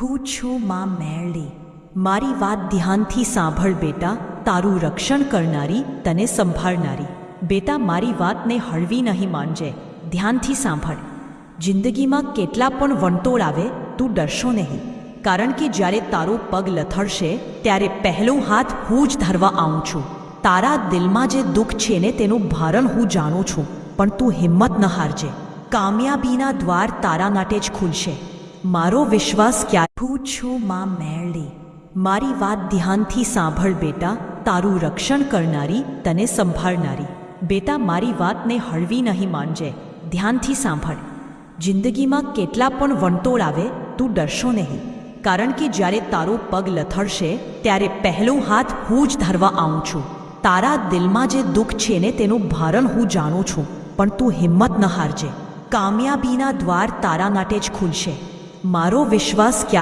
હું છું માં મેરડી. મારી વાત ધ્યાનથી સાંભળ બેટા. તારું રક્ષણ કરનારી, તને સંભાળનારી. બેટા, મારી વાતને હળવી નહીં માનજે. ધ્યાનથી સાંભળ. જિંદગીમાં કેટલા પણ વંટોળ આવે, તું ડરશો નહીં. કારણ કે જ્યારે તારો પગ લથડશે ત્યારે પહેલો હાથ હું જ ધરવા આવું છું. તારા દિલમાં જે દુઃખ છે ને તેનું ભારણ હું જાણું છું. પણ તું હિંમત ન હારજે. કામયાબીના દ્વાર તારા માટે જ ખુલશે. મારો વિશ્વાસ ક્યારે. હું છું માં મેરડી. મારી વાત ધ્યાનથી સાંભળ બેટા. તારું રક્ષણ કરનારી, તને સંભાળનારી. બેટા, મારી વાતને હળવી નહીં માનજે. ધ્યાનથી સાંભળ. જિંદગીમાં કેટલા પણ વંટોળ આવે, તું ડરશો નહીં. કારણ કે જ્યારે તારો પગ લથડશે ત્યારે પહેલો હાથ હું જ ધરવા આવું છું. તારા દિલમાં જે દુઃખ છે ને તેનું ભારણ હું જાણું છું. પણ તું હિંમત ન હારજે. કામયાબીના દ્વાર તારા માટે જ ખુલશે. મારો વિશ્વાસ ક્યારે